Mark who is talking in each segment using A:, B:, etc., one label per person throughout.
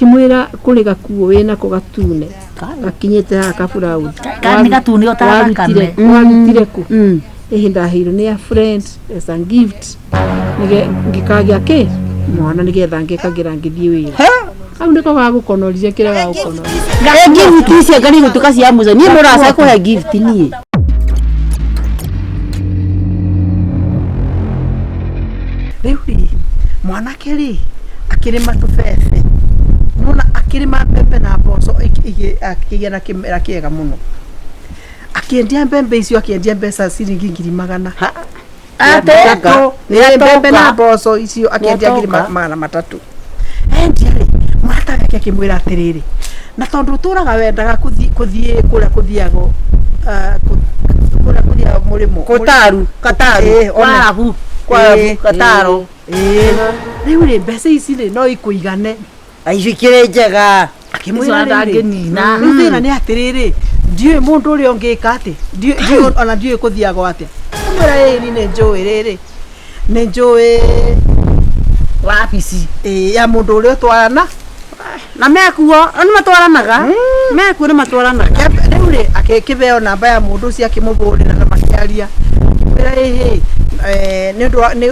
A: akimwira kuri gakuo wina ko gatune gakinyete ha kaburaudi
B: kandi gatune otarakame
A: warutire ku ehinda hiro ni a friend as a gift ngikagia ke mwana nigetha ngikagira ngithii wira au ndiko gagukonoria kire gagukonoria
C: gift cia ngari gutuka cia muzo ni murasa ko ya gift ni
D: Riu mwanake ri akirima tubebe nona akirima mbembe na mboco akigena kimera kiega muno akiendia mbembe icio akiendia mbeca ciringi 100,000 ateko ni mbembe na mboco icio akiendia 300,000 endia ri mwata yake akimwira atiriri na tondu turaga wendaga kuthie kura kuthiago kura kuthia murimo
C: kataru wabu kwa kataro
D: riu ri mbeca ici ri no ikuigane
C: aifikire njega
D: akimwira ndangenina thina ni atiriri ndiwe mundu uri ongika ati ndiwe ona ndiwe kuthiago ati amwira yini ne njoi riri ne njoi
C: wapisi
D: ya mundu uri twarana
C: na mekuo ni matwaranaga mekuo ni matwaranaga
D: riu ri akikibeo namba ya mundu ucio akimubulira na makiaria akimwira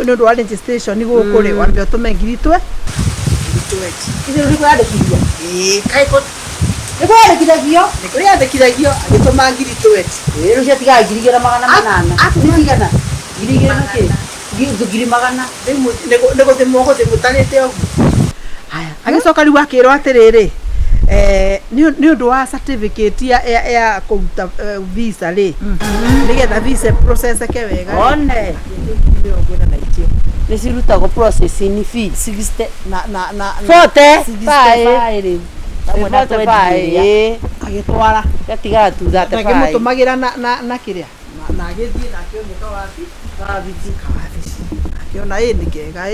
D: ndu wa registration ni gukuri wambe utume ngiritwe
C: ile uri kwandikithia
D: kaiko
C: niko yandikithagio
D: niko yandikithagio agituma ngiritwe
C: rero cia tiga 2,800 ndigana 2,800
D: nego thimoko thimutanite ogu haya agicoka riu akirwo atiriri ni undu wa certificate ya kuruta visa ri nigetha visa process ke wega
C: one nisirutago processing fee 60
D: na
C: 40
D: 5 agitwara
C: gatiga tu that
D: na kimutumagira na kiria na agithii na kioneka wapi akiona ni kega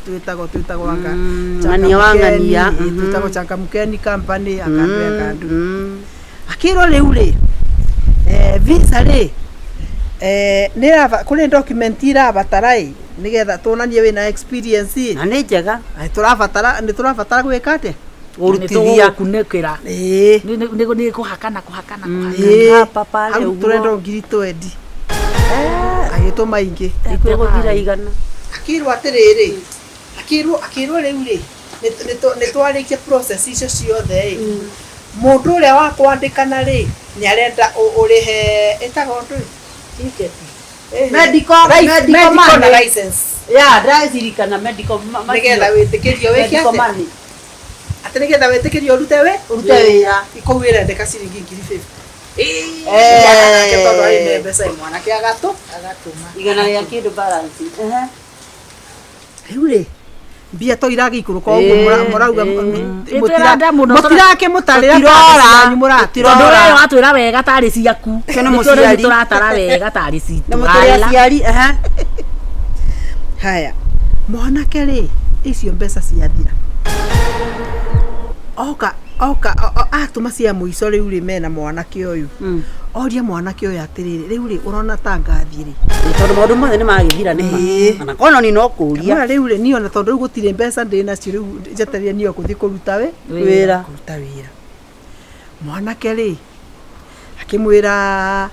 D: twitago wanga
C: ngania wangania
D: twitago Changamkeni company akandu akirwo riu ri visa ri nira kuri document ira batarai nigetha tuonanie wina experience
C: na ni njega
D: ni turabatara gwika ate
B: urutithia kunekera ni kuhakana
C: papa
D: le turendo ngiritoedi agituma ingi
C: ikwiguthira igana
D: akirwo atiriri akirwo riu ri ni twarikia process icio ciothe mundu uria wa kwandikana ri ni arenda urihe etago ndu
C: medical
D: license
C: ndazirikana medical
D: nigetha witikirio wikiate ati nigetha witikirio urute wira ikuwira ndeka ciringi 50,000 tondu ari mbeca mwanake agatuma
C: igana ria kindu balance
D: riu ri mbia to iragikuruka uguo murauga mutirake mutarira
B: tondu wewe watwira wega tari ciaku
C: kene muciari
B: turatara wega tari citu
C: muciari
D: haya mwanake ri icio mbeca ciathira oka atuma cia muico riu ri mena mwanake uyu oria mwanake uyu atiriri riu ri urona tangathi ri
C: tondu maundu mothe ni magithira ni kana kono ni no kuria
D: riu ri ni ona tondu riu gutire mbeca ndina cio riu jeteria niyo kuthi kuruta
C: wira
D: mwanake ri akimwira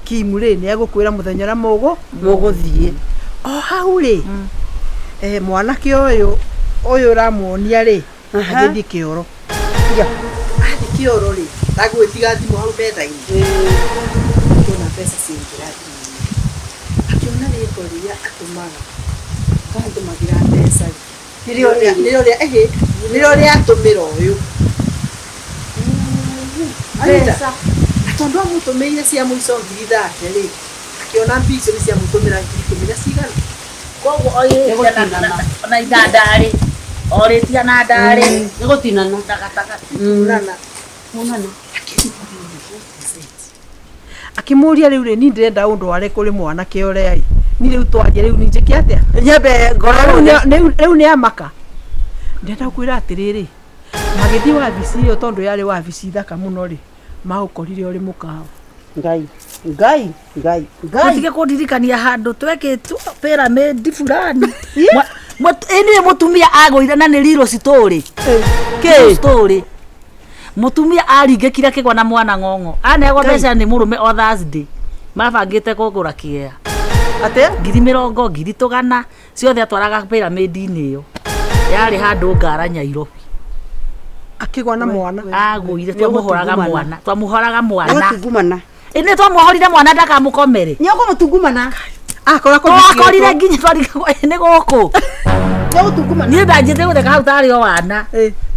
D: Kimu ri ni agukwira muthenya ra
C: muguthie
D: hau ri mwanake uyu ramuonia ri agithi kioro kioro ri ndagwitiga thimu hau betha-ini tuna mbeca cingira akiona ritwa riria atumaga kandumagira mbeca nirio ria atumira uyu mbeca tondu amutumiire cia muico 3,000 ri akiona mbica ni cia mutumira 10,000 cigana
B: koguo ona idandari oritia na ndari
C: ni gutinana
D: munana
A: akimuria riu ri ni ndirenda undu ware kuri mwanake uria ni riu twaje riu ni njiki atia
C: nyembe ngoro
A: riu ni amaka ndenda kwira atiriri magithi wa bisi yo tondu yari wa bisi thaka muno ri maukorire uri mukao
B: utige kundirikania handu tweketwo pyramid fulani Eni mutumia agũire na nĩ riro story. Ke story. Mutumia aringĩkire kĩgwa na mwana ng'ong'o. Anegwo mbeca nĩ mũrũme o Thursday. Mabangĩte kũgũra kĩea.
D: Ate?
B: 20,000 200 ciothe atwaraga pyramid-inĩ ĩyo. Yarĩ handũ Ngara Nyairobi.
D: Akĩgwa na mwana.
B: Agũire twamuhoraga mwana. Twamuhoraga mwana.
C: Gũtungumana.
B: Ĩnĩ twamuhorire mwana ndakamũkomere.
C: Nĩũgũtungumana.
B: Akorire nginya twarigwo nĩ gũkũ.
C: Nĩũgũtungumana.
B: Niĩ ndanjĩte gũtheka hau tarĩ o wana.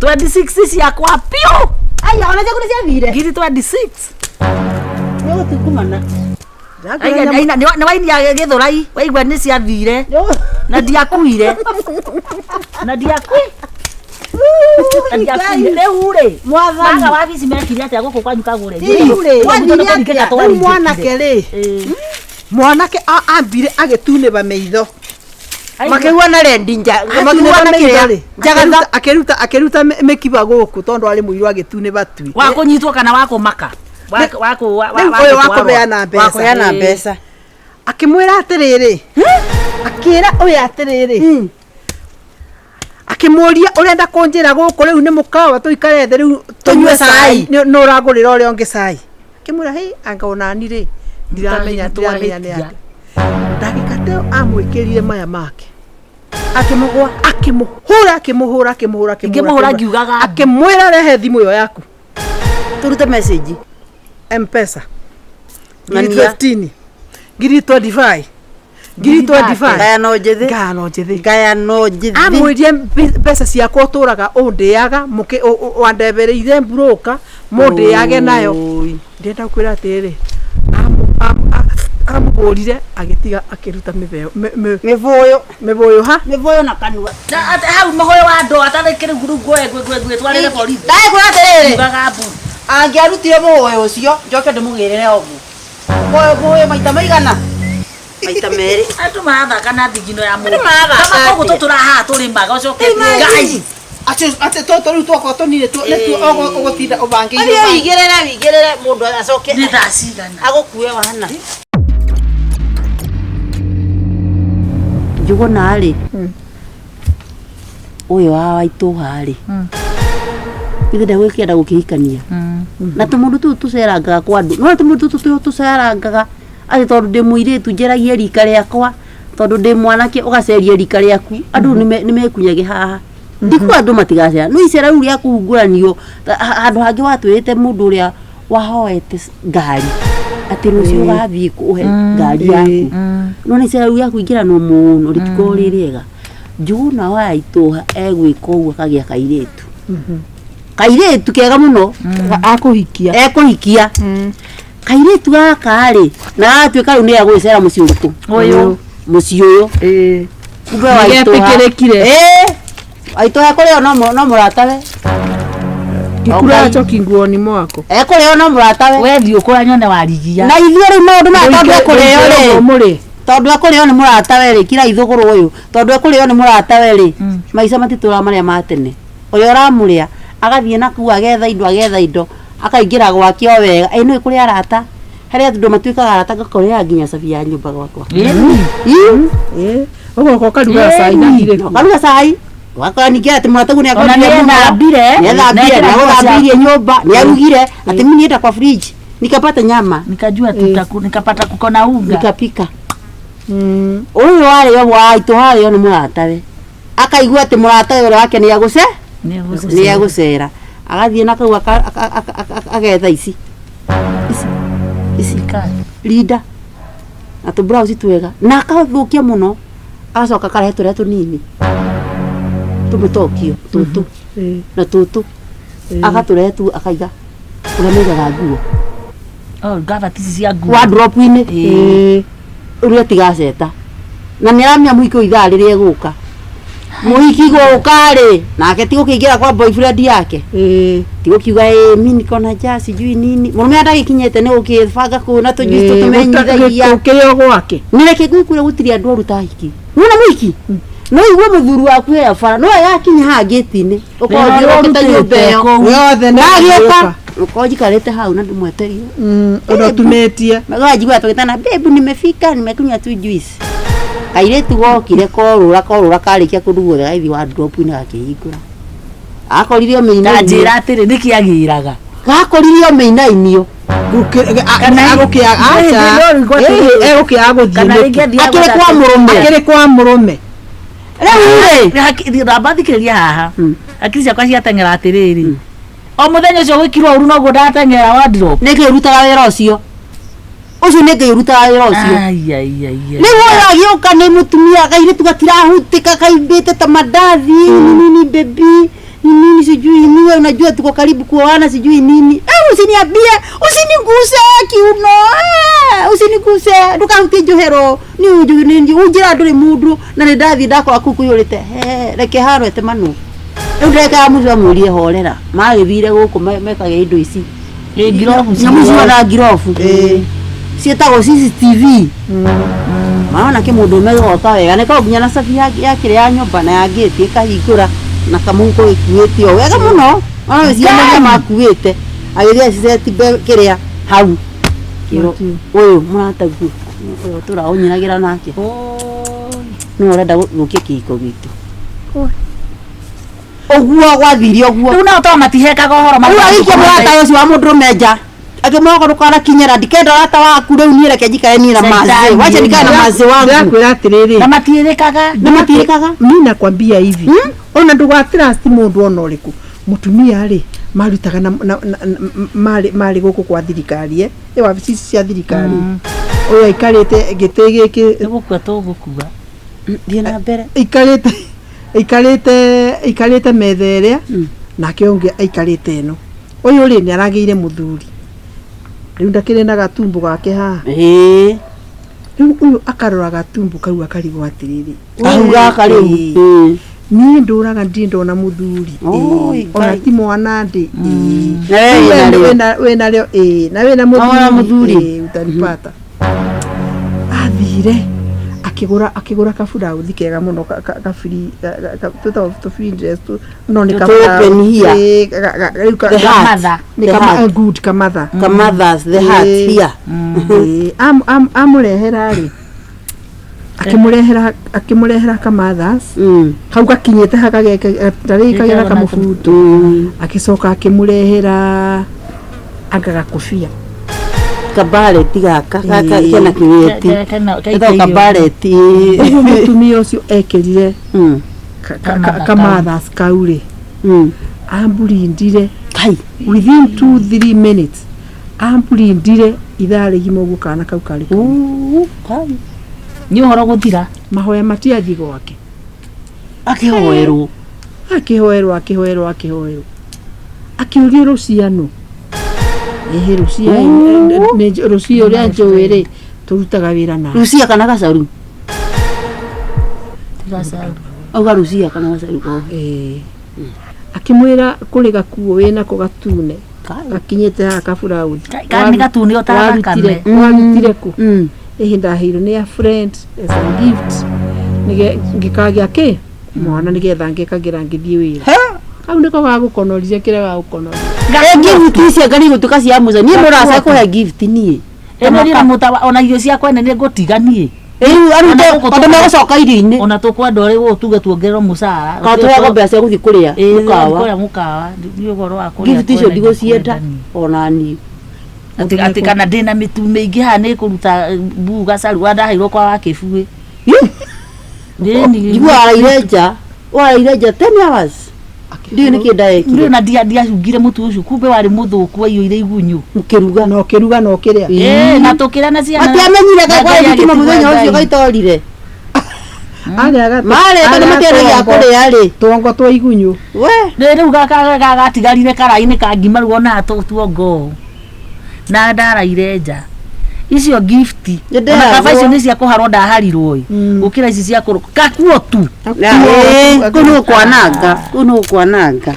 B: 26 ciakwa piũ.
C: Aya ona ciaku nĩciathire.
B: Ngiri 26.
C: Nĩũgũtungumana.
B: Nĩ wainia Gĩthũrai waigua nĩ ciathire na ndiakuire. Na ndiakuire. Rĩu rĩ mwaga wabici mekire atĩa gũkũ kwanyu Kagũre.
D: Mwanake rĩ mwanake ambire agĩtunĩba maitho
C: Makĩgua na rendi
D: akĩruta mĩkiba gũkũ tondũ arĩ mũirũ agĩtunĩba tui
B: wa kũnyitwo kana wa kũmaka wa
D: kũbeana
C: mbeca
D: akĩmwĩra atĩrĩrĩ akĩra ũyũ atĩrĩrĩ akĩmũria ũrenda kũnjĩra gũkũ rĩu nĩ mũkawa tũikare thĩ rĩu tũnyue cai nĩ ũragũrĩra ũrĩa ũngĩ cai akĩmwĩra hĩ anga onani rĩ ndiramenya nĩ atĩ ndagĩka teo amwĩkĩrire maya make akĩmũhũra
B: ngiugaga
D: akĩmwĩra rehe thimũ ĩyo yaku
C: turute message
D: M-Pesa ngiri 15 ngiri 25 ngiri 25
C: ngayano njĩthĩ
D: amwĩrie mbeca ciakwa ũtũraga ũndĩaga wandebereire broker mũndĩage nayo ndĩrenda kwĩra atĩrĩ amũhũrire agĩtiga akĩruta mĩbũyũ
C: na kanua
B: hau mũhũyũ wa andũ atarĩkĩrĩ ngurungu twarĩre borithi
C: ndakwĩra atĩrĩrĩ
B: ngagambu
C: angĩarutire mũhũyũ ũcio njoke ndĩmũgĩrĩre ũguo mũhũyũ maita maigana maita merĩ
B: andũ marathaka na thigino ya mũndũ ũguo tũtũrahaha tũrĩmaga ũcoke ngai
D: atĩ tũtũ rĩu twakwa tũnire nĩtuo ũgũtinda ũbangĩire
C: wĩigĩrĩre mũndũ acoke
B: nĩ thaa cigana
C: agũkue wana njũgũna rĩ ũyũ wa Waitũha rĩ ithe ndegwĩkĩenda gũkĩhikania na tũmũndũ tũu tũcerangaga kwa andũ no tũmũndũ tũu tũcerangaga atĩ tondũ ndĩ mũirĩtu njeragie rika rĩakwa tondũ ndĩ mwanake ũgaceria rika rĩaku andũ nĩmekunyage haha ndikuga andũ matigacera no icera rĩu rĩa kũhungũranio handũ hangĩ watwĩrĩte mũndũ ũrĩa wahoete ngari atĩ rũciũ ũgathiĩ kũhe ngari yaku no nĩ icera rĩu rĩa kũingĩranwo mũno rĩtikorwo rĩ rĩega Njũgũna wa Waitũha egwĩka ũguo akagĩa kairĩtu kega mũno ekũhikia kairĩtu gaka rĩ na gatuĩka rĩu nĩ agwĩcera mũciĩ ũrĩkũ mũciĩ ũyũ kumbe Waitũha kũrĩo no mũratawe
A: Kikuracho kinguoni mwako.
C: Ekũrĩo no mũratawe
B: wethi ũkũra nyone warigia
C: na ithuĩ rĩu maũndũ maya tondũ ekũrĩo rĩ tondũ ekũrĩo nĩ mũratawe rĩ kira ithũgũrũ ũyũ tondũ ekũrĩo nĩ mũratawe rĩ maica matitũra marĩa ma tene ũrĩa ũramũrĩa agathiĩ nakuu agetha indo akaingĩra gwake o wega nĩ kũrĩ arata harĩa andũ matuĩkaga arata ngakorera nginya cabi ya nyũmba gwakwa
A: ũgoka ũkaruga cai na irĩkũ
C: ũkaruga cai wakora ningĩ atĩ mũratagu nĩagũthambirie nyũmba nĩarugire atĩ mimi nienda kwa fridge nikapata nyama
B: nikapata kuko na unga
C: nikapika ũyũ warĩ Waitũha nĩ mũratawe akaigua atĩ mũratawe ũrĩa wake nĩagũcera agathiĩ na kau agetha ici Linda na tũbrouse twega na akathũkia mũno agacoka akarehe tũrĩa tũnini tũmũtokio tũtũ na tũtũ agatũrehe tu akaiga ũrĩa maigaga nguo
B: gavatici cia nguo
C: wardrobe-inĩ ũrĩa tigaceta na nĩaramenya mũhiki ithaa rĩrĩa egũka mũhiki gũka rĩ nake tigũkĩingĩra kwa boyfriend yake tigũkiuga mimi niko na ja sijui nini mũrũme ndagĩkinyĩte nĩ gũkĩbanga kũu na tũjuice tũtũmenyithagia
A: ũkĩrĩo gwake
C: nĩreke gwĩkũrĩa gũtirĩ andũ aruta hiki nĩwona mũhiki no igwe mũthuru waku ya bara no yakinya ha gate-inĩ ũkojirwo nyũmba ĩyo
A: yothe
C: nagĩũka ũkojikarĩte hau na ndĩmweterio
A: unatumĩtie
C: magajigwa tũgĩtana babe nimefika nimekunywa tu juice Kairetu gokire korura karikia kurugo gaithi wa drop ina akihingura. Akoririo meina.
B: Njira atiri nikiagiraga.
C: Gakoririo meina inio.
A: Akire kwa murume.
B: Rabathikiriria haha. Akiri ciakwa ciatengera atiriri. O muthenya ucio gwikirwo uru noguo ndatengera wardrobe.
C: Niki urutaga wira ucio. Ucio niki urutaga wira ucio. Nigo agioka ni mutumia Kairetu gatirahutika kaimbite ta madathi nini baby. Nini sijui nini unajua tuko karibu kuoana sijui nini. Usiniambie, usiniguse kiuno. Usiniguse, ndukahutie njohero. Ni unjira nduri mundu na ni ndathi ndakora kuku yurite. Reke harwete manu. Ndeka muzo murie horera. Magithire guku mekage indo ici. Nyamuzi wana girofu. Cietagwo CCTV. Maana kimundu megota wega niko nginya na safi yakire ya nyumba na ya gate ikahingura na kamungo ikuite o wega muno ona ciana makuite agiria ciceti kiria hau kiro uyu muratagu uyu turaonyiragira nake no urenda gukia kiko gitu oguo gwathirio oguo
B: riu na to matihekaga horo
C: maruikia murata ucio wa mundu meja akimoko ndukara kinyera ndikenda rata waku riu ni reke njikare ni na mazi wacha nikae na mazi wangu
A: ndakwira atiriri
B: na matirikaga
A: mimi nakwambia hivi ona ndugatrust mundu ona uriku mutumia ri marutaga na mari guku kwa thirikari wabici cia thirikari uyu ikarite gite giki
B: gukua tugukua
C: thiena mbere
A: ikarite methere na kionge ikarite eno uyu ri ni arageire muthuri riu ndakire na gatumbu gake ha
C: riu
A: uyu akarora gatumbu kau akarigo atiriri
C: auga kariu
A: ni nduraga ndindona muthuri ona ti mwana ndi wena leo na wena muthuri utanipata athire akigura kafura uthikega muno kafiri to dress no ni
C: kamatha the heart here
A: amurehera ri akimurehera kamathas kau gakinyete hakageka tarikagira kamufutu akisoka akimurehera agagakofia
C: kabareti gaka kena kireti ito kabareti
A: mutumia ucio ekirire kamathas kaure ambulindire
C: kai
A: within 2-3 minutes ambulindire ithare gimogu kana kau kari
C: kai
B: ni uhoro guthira
A: mahoya matiathi gwake
C: akihoerwo
A: akiuria ruciano rucio ria njoere turutaga wira na
C: rucia kana gacaru auga rucia kana gacaru
A: akimwira kuri gakuo wina ko gatune gakinyete ha kaburaudi
B: kani gatune otarakame
A: warutire ku ihinda hiro ni a friend as a gift ngikagia ke mwana nigetha ngikagira ngithie wira au ndiko gagukonorithia kire gagukonorithia
C: gift cia ngari gutuka cia muza ni murasa kuhe gift nie
B: ene ni mutawa ona irio cia kwene ni ngutiganie
C: arute ondo megocoka irio-ini
B: ona tukwenda uri gutuga tuongererwo mucara
C: katwaga mbeca guthi kuria
B: mukawa ni ugoro wa kuria
C: gift icio ndigucienda ona ni
B: ati kana ndina mitume ingi ha ni kuruta buga saru ndahairwo kwa wakibui
C: ni waraire nja 10 hours ndio nikidaeki
B: ndio na dia ugire mutu ucio kumbe wari muthuku wa iyo ire igunyu
A: mukiruga no kiria
B: na tukira na ciana
C: ati amenyire ga kwa thitima muthenya ucio gaitorire mare kana matere ya kuria ri
A: tongo twa igunyu
B: we riu gatigarire karaini kangima ruo na tuongo na ndaraire nja icio gift na kabacio ni cia kuharwo ndaharirwo gukira ici cia kuruka kakuo tu
C: kuno kwananga